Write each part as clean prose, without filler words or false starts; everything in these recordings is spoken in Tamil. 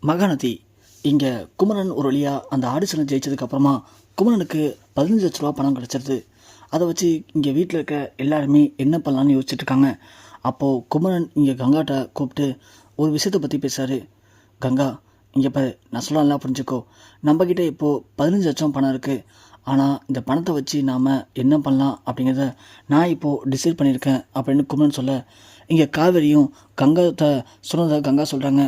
மகாநதி. இங்கே குமரன் ஒரு வழியாக அந்த ஆடிஷனை ஜெயிச்சதுக்கப்புறமா குமரனுக்கு 15 லட்ச ரூபா பணம் கிடச்சிருது. அதை வச்சு இங்கே வீட்டில் இருக்க எல்லாருமே என்ன பண்ணலான்னு யோசிச்சுட்டு இருக்காங்க. அப்போது குமரன் இங்கே கங்காட்ட கூப்பிட்டு ஒரு விஷயத்தை பற்றி பேசுகிறாரு. கங்கா, இங்கே பாரு, நான் சொல்லலாம் புரிஞ்சுக்கோ. நம்மக்கிட்ட இப்போது 15 லட்சம் பணம் இருக்குது. ஆனால் இந்த பணத்தை வச்சு நாம் என்ன பண்ணலாம் அப்படிங்கிறத நான் இப்போது டிசைட் பண்ணியிருக்கேன் அப்படின்னு குமரன் சொல்ல, இங்கே காவேரியும் கங்காட்ட சொன்னதை கங்கா சொல்கிறாங்க.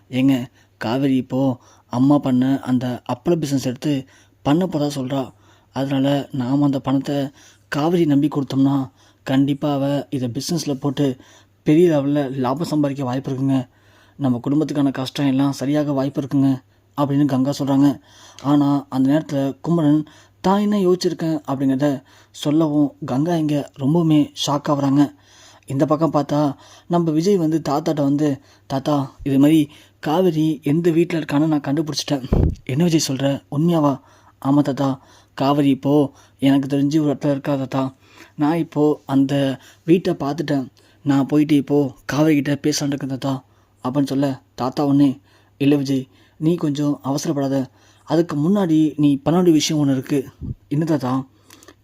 ஏங்க, காவேரி இப்போது அம்மா பண்ண அந்த அப்பள பிஸ்னஸ் எடுத்து பண்ண போகிறதா சொல்கிறா. அதனால் நாம் அந்த பணத்தை காவேரி நம்பி கொடுத்தோம்னா கண்டிப்பாக அவள் இதை பிஸ்னஸில் போட்டு பெரிய லெவலில் லாபம் சம்பாதிக்க வாய்ப்பு இருக்குங்க. நம்ம குடும்பத்துக்கான கஷ்டம் எல்லாம் சரியாக வாய்ப்பு இருக்குங்க அப்படின்னு கங்கா சொல்கிறாங்க. ஆனால் அந்த நேரத்தில் குமரன் தான் என்ன யோசிச்சிருக்கேன் அப்படிங்கிறத சொல்லவும் கங்கா இங்கே ரொம்பவுமே ஷாக் ஆகுறாங்க. இந்த பக்கம் பார்த்தா நம்ம விஜய் வந்து தாத்தாட்ட வந்து, தாத்தா இது மாதிரி காவேரி எந்த வீட்டில் இருக்கான்னு நான் கண்டுபிடிச்சிட்டேன். என்ன விஜய் சொல்கிற, உண்மையாவா? ஆமாம் தாத்தா, காவேரி இப்போது எனக்கு தெரிஞ்சு ஒரு இடத்துல இருக்கா தாத்தா. நான் இப்போது அந்த வீட்டை பார்த்துட்டேன். நான் போயிட்டு இப்போது காவேரிக்கிட்ட பேசலான் இருக்கேன் தாத்தா அப்படின்னு சொல்ல, தாத்தா ஒன்று, இல்லை விஜய், நீ கொஞ்சம் அவசரப்படாத. அதுக்கு முன்னாடி நீ பண்ண வேண்டிய விஷயம் ஒன்று இருக்குது. என்ன தாத்தா?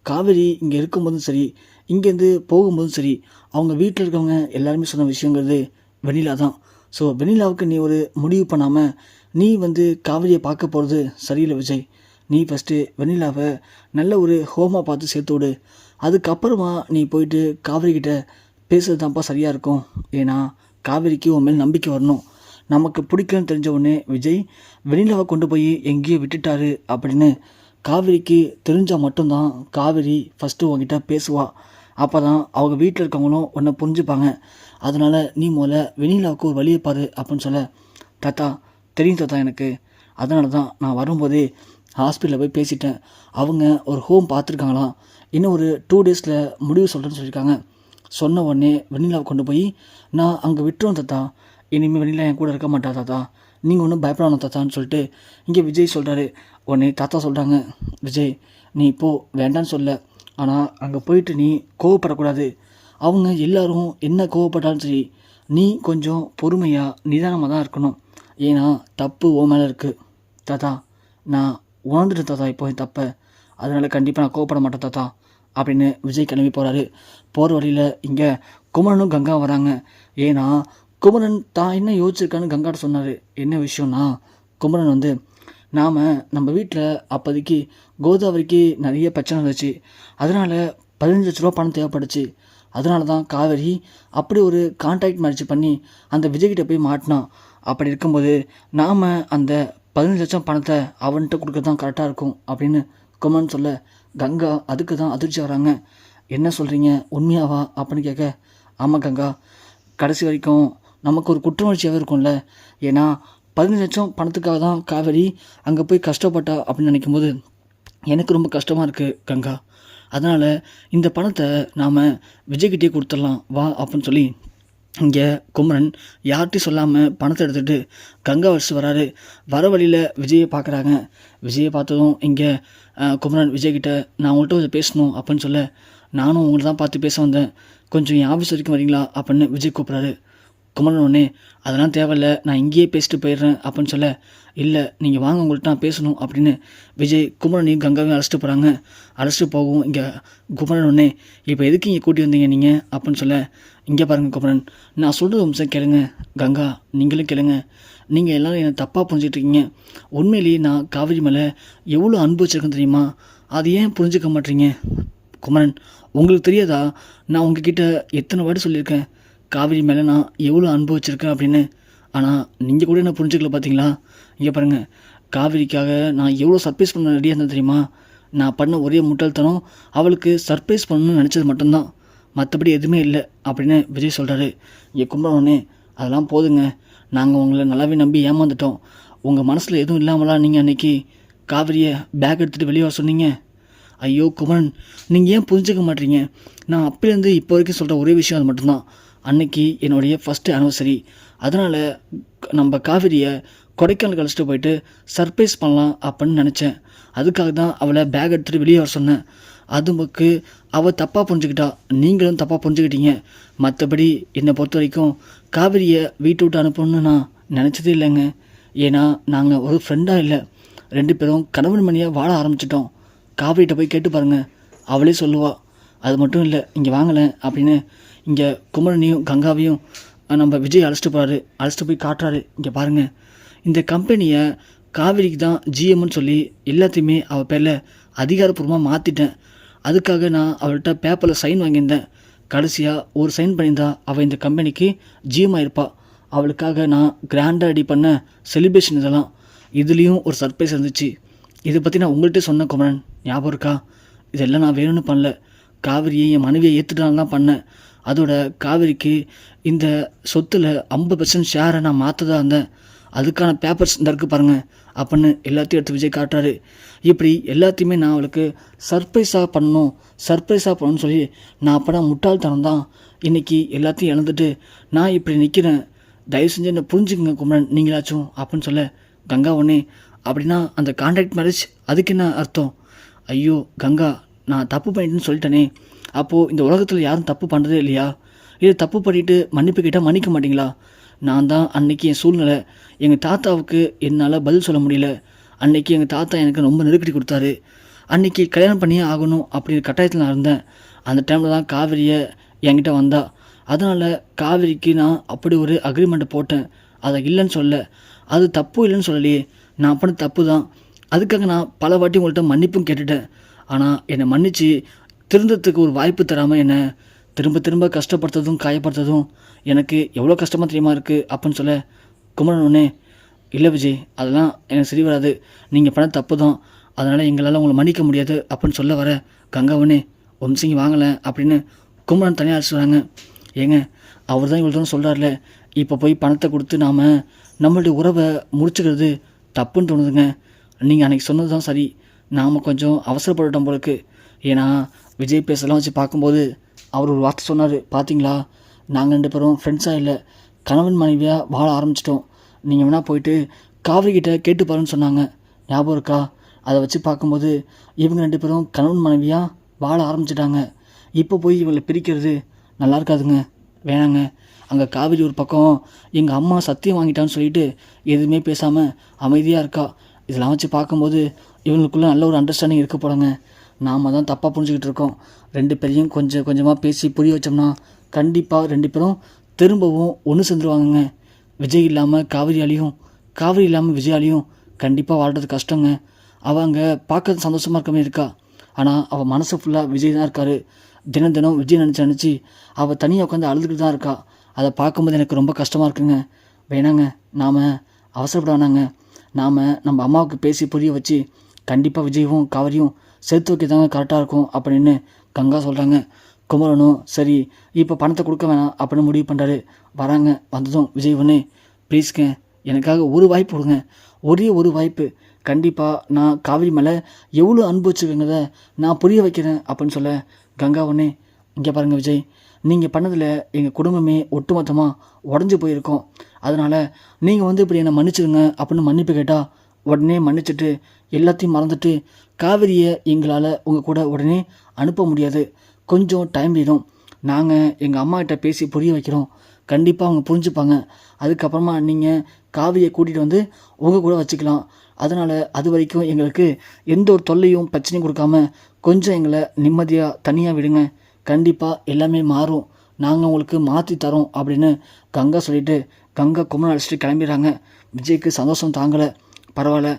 காவேரி இங்கே இருக்கும்போதும் சரி, இங்கேருந்து போகும்போதும் சரி, அவங்க வீட்டில் இருக்கவங்க எல்லாருமே சொன்ன விஷயங்கிறது வெண்ணிலா தான். ஸோ வெண்ணிலாவுக்கு நீ ஒரு முடிவு பண்ணாமல் நீ வந்து காவேரியை பார்க்க போகிறது சரியில்லை விஜய். நீ ஃபஸ்ட்டு வெண்ணிலாவை நல்ல ஒரு ஹோமாக பார்த்து சேர்த்து விடு. அதுக்கப்புறமா நீ போயிட்டு காவேரிக்கிட்ட பேசுகிறது தான்ப்பா சரியாக இருக்கும். ஏன்னா காவேரிக்கு உன் மேல் நம்பிக்கை வரணும். நமக்கு பிடிக்கலன்னு தெரிஞ்ச உடனே விஜய் வெண்ணிலாவை கொண்டு போய் எங்கேயோ விட்டுட்டாரு அப்படின்னு காவேரிக்கு தெரிஞ்சால் மட்டும்தான் காவேரி ஃபஸ்ட்டு உங்ககிட்ட பேசுவா. அப்போ தான் அவங்க வீட்டில் இருக்கவங்களும் உன்னை புரிஞ்சுப்பாங்க. அதனால் நீ முதல்ல வெண்ணிலாவுக்கு ஒரு வழியை பாரு அப்படின்னு சொல்ல, தாத்தா தெரியும் தாத்தா எனக்கு. அதனால தான் நான் வரும்போதே ஹாஸ்பிட்டலில் போய் பேசிட்டேன். அவங்க ஒரு ஹோம் பார்த்துருக்காங்களாம். இன்னும் ஒரு 2 டேஸில் முடிவு சொல்கிறேன்னு சொல்லியிருக்காங்க. சொன்ன உடனே வெண்ணிலாவை கொண்டு போய் நான் அங்கே விட்டுருவோம் தாத்தா. இனிமேல் வெண்ணிலா என் கூட இருக்க மாட்டா தாத்தா. நீங்கள் ஒன்றும் பயப்படணும் தாத்தான்னு சொல்லிட்டு இங்கே விஜய் சொல்கிறாரு. உடனே தாத்தா சொல்கிறாங்க, விஜய் நீ இப்போது வேண்டான்னு சொல்ல, ஆனால் அங்கே போயிட்டு நீ கோவப்படக்கூடாது. அவங்க எல்லாரும் என்ன கோவப்பட்டாலும் சரி, நீ கொஞ்சம் பொறுமையாக நிதானமாக தான் இருக்கணும். ஏன்னா தப்பு ஓ மேலே இருக்குது தாத்தா. நான் உணர்ந்துட்டேன் தாத்தா இப்போ என் தப்பை. அதனால் கண்டிப்பாக நான் கோவப்பட மாட்டேன் தாத்தா அப்படின்னு விஜய் கிளம்பி போகிறாரு. போகிற வழியில் இங்கே குமரனும் கங்கா வராங்க. ஏன்னா குமரன் தான் என்ன யோசிச்சிருக்கான்னு கங்காட்ட சொன்னார். என்ன விஷயம்னா, குமரன் வந்து நம்ம வீட்டில் அப்போதைக்கு கோதாவரிக்கு நிறைய பிரச்சனை இருந்துச்சு. அதனால் 15 லட்ச ரூபா பணம் தேவைப்பட்டுச்சு. அதனால தான் காவேரி அப்படி ஒரு கான்டாக்ட் மேரேஜ் பண்ணி அந்த விஜய்கிட்ட போய் மாட்டினான். அப்படி இருக்கும்போது நாம் அந்த 15 லட்சம் பணத்தை அவன்கிட்ட கொடுக்க தான் கரெக்டாக இருக்கும் அப்படின்னு குமரன் சொல்ல, கங்கா அதுக்கு தான் அதிர்ச்சி வராங்க. என்ன சொல்கிறீங்க, உண்மையாவா அப்படின்னு கேட்க, ஆமாம் கங்கா, கடைசி வரைக்கும் நமக்கு ஒரு குற்றவுணர்ச்சியாகவே இருக்கும்ல. ஏன்னா 15 லட்சம் பணத்துக்காக தான் காவேரி அங்கே போய் கஷ்டப்பட்டா அப்படின்னு நினைக்கும்போது எனக்கு ரொம்ப கஷ்டமாக இருக்குது கங்கா. அதனால் இந்த பணத்தை நாம் விஜய்கிட்டே கொடுத்துடலாம் வா அப்படின்னு சொல்லி இங்கே குமரன் யார்கிட்டையும் சொல்லாமல் பணத்தை எடுத்துகிட்டு கங்கா வரிசை வராரு. வர வழியில் விஜயை பார்க்குறாங்க. விஜயை பார்த்ததும் இங்கே குமரன் விஜய்கிட்ட, நான் உங்கள்கிட்ட கொஞ்சம் பேசணும் அப்படின்னு சொல்ல, நானும் உங்களை தான் பார்த்து பேச வந்தேன், கொஞ்சம் என் ஆஃபீஸ் வரைக்கும் வரீங்களா அப்படின்னு விஜய் கூப்பிட்றாரு. குமரன் உடனே, அதெல்லாம் தேவையில்லை, நான் இங்கேயே பேசிட்டு போயிடுறேன் அப்படின்னு சொல்ல, இல்லை நீங்கள் வாங்க, உங்கள்கிட்ட நான் பேசணும் அப்படின்னு விஜய் குமரனையும் கங்காவையும் அழைச்சிட்டு போகிறாங்க. அழைச்சிட்டு போகவும் இங்கே குமரன் உடனே, இப்போ எதுக்கு இங்கே கூட்டி வந்தீங்க நீங்கள் அப்படின்னு சொல்ல, இங்கே பாருங்கள் குமரன், நான் சொல்கிறது நிமிஷம் கேளுங்க. கங்கா நீங்களும் கேளுங்க. நீங்கள் எல்லோரும் என்னை தப்பாக புரிஞ்சிட்ருக்கீங்க. உண்மையிலேயே நான் காவேரி மேலே எவ்வளோ அன்பு வச்சுருக்கேன் தெரியுமா? அது ஏன் புரிஞ்சுக்க மாட்டீங்க? குமரன், உங்களுக்கு தெரியாதா, நான் உங்ககிட்ட எத்தனை வாட்டி சொல்லியிருக்கேன் காவேரி மேலே நான் எவ்வளோ அன்பு வச்சுருக்கேன் அப்படின்னு. ஆனால் நீங்கள் கூட என்ன புரிஞ்சுக்கல பார்த்தீங்களா? இங்கே பாருங்கள், காவேரிக்காக நான் எவ்வளோ சர்ப்ரைஸ் பண்ண ரெடியாக இருந்தேன் தெரியுமா? நான் பண்ண ஒரே முட்டாள்தனம் அவளுக்கு சர்ப்ரைஸ் பண்ணணும்னு நினச்சது மட்டும்தான், மற்றபடி எதுவுமே இல்லை அப்படின்னு விஜய் சொல்கிறாரு. இங்கே கும்பலோடனே, அதெல்லாம் போதுங்க, நாங்கள் உங்களை நல்லாவே நம்பி ஏமாந்துட்டோம். உங்கள் மனசில் எதுவும் இல்லாமலாம் நீங்கள் அன்றைக்கி காவேரியை பேக் எடுத்துகிட்டு வெளியே வர சொன்னீங்க. ஐயோ குமரன், நீங்கள் ஏன் புரிஞ்சுக்க மாட்டீங்க? நான் அப்போலேருந்து இப்போ வரைக்கும் சொல்கிற ஒரே விஷயம் அது மட்டும்தான். அன்னைக்கு என்னுடைய ஃபஸ்ட்டு ஆனிவர்சரி. அதனால் நம்ம காவேரியை கொடைக்கானல் கழிச்சிட்டு போயிட்டு சர்ப்ரைஸ் பண்ணலாம் அப்படின்னு நினச்சேன். அதுக்காக தான் அவளை பேக் எடுத்துகிட்டு வெளியே வர சொன்னேன். அதுக்கு அவள் தப்பாக புரிஞ்சுக்கிட்டா, நீங்களும் தப்பாக புரிஞ்சுக்கிட்டீங்க. மற்றபடி என்னை பொறுத்த வரைக்கும் காவேரியை வீட்டை விட்டு அனுப்பணும்னு நான் நினச்சதே இல்லைங்க. ஏன்னா நாங்கள் ஒரு ஃப்ரெண்டாக இல்லை, 2 பேரும் கணவன் மணியாக வாழ ஆரம்பிச்சிட்டோம். காவிரிகிட்ட போய் கேட்டு பாருங்கள், அவளே சொல்லுவா. அது மட்டும் இல்லை, இங்கே வாங்கலேன் அப்படின்னு இங்கே குமரனையும் கங்காவையும் நம்ம விஜய் அழைச்சிட்டு போய் காட்டுறாரு. இங்கே பாருங்கள், இந்த கம்பெனியை காவிரிக்கு தான் ஜிஎம்னு சொல்லி எல்லாத்தையுமே அவள் பேரில் அதிகாரப்பூர்வமாக மாற்றிட்டேன். அதுக்காக நான் அவள்கிட்ட பேப்பரில் சைன் வாங்கியிருந்தேன். கடைசியாக ஒரு சைன் பண்ணியிருந்தா அவள் இந்த கம்பெனிக்கு ஜிஎம் ஆயிருப்பாள். அவளுக்காக நான் கிராண்டாக ரெடி பண்ண செலிப்ரேஷன் இதெல்லாம். இதுலேயும் ஒரு சர்ப்ரைஸ் இருந்துச்சு. இதை பற்றி நான் உங்கள்கிட்ட சொன்ன குமரன், ஞாபகம் இருக்கா? இதெல்லாம் நான் வேணும்னு பண்ணல, காவிரியை என் மனைவியை ஏற்றுட்டான்னு தான் பண்ணேன். அதோட காவிரிக்கு இந்த சொத்தில் 50% ஷேரை நான் மாற்றதா இருந்தேன். அதுக்கான பேப்பர்ஸ் இந்த இருக்குது பாருங்கள் அப்படின்னு எல்லாத்தையும் எடுத்து விஜய் காட்டுறாரு. இப்படி எல்லாத்தையுமே நான் அவளுக்கு சர்ப்ரைஸாக பண்ணணும்னு சொல்லி நான் அப்போ முட்டாள்தனம் தான் இன்றைக்கி எல்லாத்தையும் இழந்துட்டு நான் இப்படி நிற்கிறேன். தயவு செஞ்சு என்னை புரிஞ்சுக்குங்க குமரன் நீங்களாச்சும் அப்படின்னு சொல்ல கங்கா உடனே, அப்படின்னா அந்த கான்ட்ராக்ட் மேரேஜ் அதுக்கு என்ன அர்த்தம்? ஐயோ கங்கா, நான் தப்பு பண்ணிட்டேன்னு சொல்லிட்டேனே. அப்போது இந்த உலகத்தில் யாரும் தப்பு பண்ணுறதே இல்லையா? இது தப்பு பண்ணிவிட்டு மன்னிப்பு கேட்டால் மன்னிக்க மாட்டிங்களா? நான் தான் அன்றைக்கி என் சூழ்நிலை, எங்கள் தாத்தாவுக்கு என்னால் பதில் சொல்ல முடியல. அன்றைக்கி எங்கள் தாத்தா எனக்கு ரொம்ப நெருக்கடி கொடுத்தாரு. அன்றைக்கி கல்யாணம் பண்ணியே ஆகணும் அப்படிங்கிற கட்டாயத்தில் நான் இருந்தேன். அந்த டைமில் தான் காவிரியை என்கிட்ட வந்தா. அதனால் காவிரிக்கு நான் அப்படி ஒரு அக்ரிமெண்ட்டை போட்டேன். அதை இல்லைன்னு சொல்ல, அது தப்பு இல்லைன்னு சொல்லலையே, நான் பண்ண தப்பு தான். அதுக்காக நான் பல வாட்டி உங்கள்கிட்ட மன்னிப்பும் கேட்டுட்டேன். ஆனால் என்னை மன்னித்து திருந்தத்துக்கு ஒரு வாய்ப்பு தராமல் என்னை திரும்ப திரும்ப கஷ்டப்படுத்துறதும் காயப்படுத்துறதும் எனக்கு எவ்வளோ கஷ்டமாக தெரியுமா இருக்குது அப்படின்னு சொல்ல குமரன் ஒன்னே, இல்லை விஜய், அதெல்லாம் எனக்கு சரி வராது, நீங்கள் பண்ண தப்பு தான், அதனால் எங்களால் உங்களை மன்னிக்க முடியாது அப்படின்னு சொல்ல வர கங்காவனே வம்சிங்க வாங்கலை அப்படின்னு குமரன் தனியாக அழைச்சிடுறாங்க. ஏங்க, அவர் தான் இவ்வளோ தான் சொல்கிறார்ல, இப்போ போய் பணத்தை கொடுத்து நாம் நம்மளுடைய உறவை முடிச்சுக்கிறது தப்புன்னு தோணுதுங்க. நீங்கள் அன்றைக்கி சொன்னது தான் சரி, நாம் கொஞ்சம் அவசரப்பட்டுட்டோம் போலக்கு. ஏன்னா விஜய் பேசலாம் வச்சு பார்க்கும்போது அவர் ஒரு வார்த்தை சொன்னார், பார்த்தீங்களா, நாங்கள் 2 பேரும் ஃப்ரெண்ட்ஸாக இல்லை, கணவன் மனைவியாக வாழ ஆரம்பிச்சிட்டோம். நீங்கள் வேணால் போயிட்டு காவிரி கிட்ட கேட்டு பாருன்னு சொன்னாங்க, ஞாபகம் இருக்கா? அதை வச்சு பார்க்கும்போது இவங்க 2 பேரும் கணவன் மனைவியாக வாழ ஆரம்பிச்சிட்டாங்க. இப்போ போய் இவங்களை பிரிக்கிறது நல்லா இருக்காதுங்க, வேணாங்க. அங்கே காவிரி ஒரு பக்கம் எங்கள் அம்மா சத்தியம் வாங்கிட்டான்னு சொல்லிட்டு எதுவுமே பேசாமல் அமைதியாக இருக்கா. இதெல்லாம் வச்சு பார்க்கும்போது இவங்களுக்குள்ளே நல்ல ஒரு அண்டர்ஸ்டாண்டிங் இருக்க போகிறாங்க. நாம் தான் தப்பாக புரிஞ்சுக்கிட்டு இருக்கோம். 2 பேரையும் கொஞ்சம் கொஞ்சமாக பேசி புரிய வச்சோம்னா கண்டிப்பாக 2 பேரும் திரும்பவும் ஒன்று சேர்ந்துருவாங்கங்க. விஜய் இல்லாமல் காவிரியாலையும், காவிரி இல்லாமல் விஜயாலையும் கண்டிப்பாக வாழ்கிறது கஷ்டங்க. அவள் அங்கே பார்க்கறது சந்தோஷமாக இருக்கமே இருக்கா, ஆனால் அவள் மனசு ஃபுல்லாக விஜய் தான் இருக்கார். தினம் தினம் விஜய் நினச்சி அவள் தனியாக உட்காந்து அழுதுகிட்டு தான் இருக்கா. அதை பார்க்கும்போது எனக்கு ரொம்ப கஷ்டமாக இருக்குங்க. வேணாங்க, நாம் அவசரப்பட வேணாங்க. நாம் நம்ம அம்மாவுக்கு பேசி புரிய வச்சு கண்டிப்பாக விஜயும் காவிரியும் சேர்த்து வைக்க தாங்க கரெக்டாக இருக்கும் அப்படின்னு கங்கா சொல்கிறாங்க. குமரனும் சரி இப்போ பணத்தை கொடுக்க வேணாம் அப்படின்னு முடிவு பண்ணுறாரு. வராங்க. வந்ததும் விஜய் ஒன்று, ப்ளீஸ்ங்க எனக்காக ஒரு வாய்ப்பு கொடுங்க, ஒரே ஒரு வாய்ப்பு. கண்டிப்பாக நான் காவிரி மேலே எவ்வளோ அன்பு வச்சுக்கோங்கிறத நான் புரிய வைக்கிறேன் அப்படின்னு சொல்ல கங்கா ஒன்று, இங்கே பாருங்கள் விஜய், நீங்கள் பண்ணதில் எங்கள் குடும்பமே ஒட்டுமொத்தமாக உடஞ்சி போயிருக்கோம். அதனால் நீங்கள் இப்படி என்னை மன்னிச்சிடுங்க அப்படின்னு மன்னிப்பு கேட்டால் உடனே மன்னிச்சுட்டு எல்லாத்தையும் மறந்துட்டு காவிரியை எங்களால் உங்கள் கூட உடனே அனுப்ப முடியாது. கொஞ்சம் டைம் வேணும். நாங்கள் எங்கள் அம்மாகிட்ட பேசி புரிய வைக்கிறோம். கண்டிப்பாக அவங்க புரிஞ்சுப்பாங்க. அதுக்கப்புறமா நீங்கள் காவிரியை கூட்டிகிட்டு வந்து உங்கள் கூட வச்சுக்கலாம். அதனால் அது வரைக்கும் எங்களுக்கு எந்த ஒரு தொல்லையும் பிரச்சனையும் கொடுக்காம கொஞ்சம் எங்களை நிம்மதியாக தனியாக விடுங்க. கண்டிப்பாக எல்லாமே மாறும், நாங்கள் உங்களுக்கு மாற்றி தரோம் அப்படின்னு கங்கா சொல்லிவிட்டு கங்கா குமரன் அழைச்சிட்டு கிளம்பிடுறாங்க. விஜய்க்கு சந்தோஷம் தாங்கலை. பரவாயில்ல,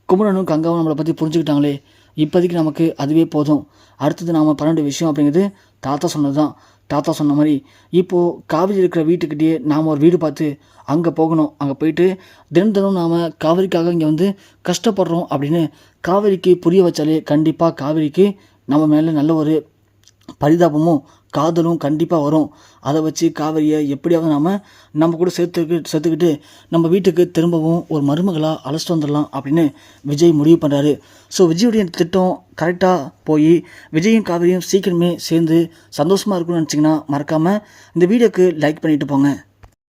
குமரனும் கங்காவும் நம்மளை பற்றி புரிஞ்சுக்கிட்டாங்களே, இப்போதைக்கு நமக்கு அதுவே போதும். அடுத்தது நாம் பண்ண வேண்டிய விஷயம் அப்படிங்கிறது தாத்தா சொன்னது தான். தாத்தா சொன்ன மாதிரி இப்போது காவிரி இருக்கிற வீட்டுக்கிட்டேயே நாம் ஒரு வீடு பார்த்து அங்கே போகணும். அங்கே போயிட்டு தினம் நாம் காவிரிக்காக இங்கே வந்து கஷ்டப்படுறோம் அப்படின்னு காவிரிக்கு புரிய வச்சாலே கண்டிப்பாக காவிரிக்கு நம்ம மேலே நல்ல ஒரு பரிதாபமும் காதலும் கண்டிப்பாக வரும். அதை வச்சு காவிரியை எப்படியாவது நம்ம கூட சேர்த்துக்கிட்டு நம்ம வீட்டுக்கு திரும்பவும் ஒரு மருமகளாக அழைச்சிட்டு வந்துடலாம் அப்படின்னு விஜய் முடிவு பண்ணுறாரு. ஸோ விஜயுடைய திட்டம் கரெக்டாக போய் விஜயும் காவிரியும் சீக்கிரமே சேர்ந்து சந்தோஷமாக இருக்குன்னு நினச்சிங்கன்னா மறக்காமல் இந்த வீடியோக்கு லைக் பண்ணிவிட்டு போங்க.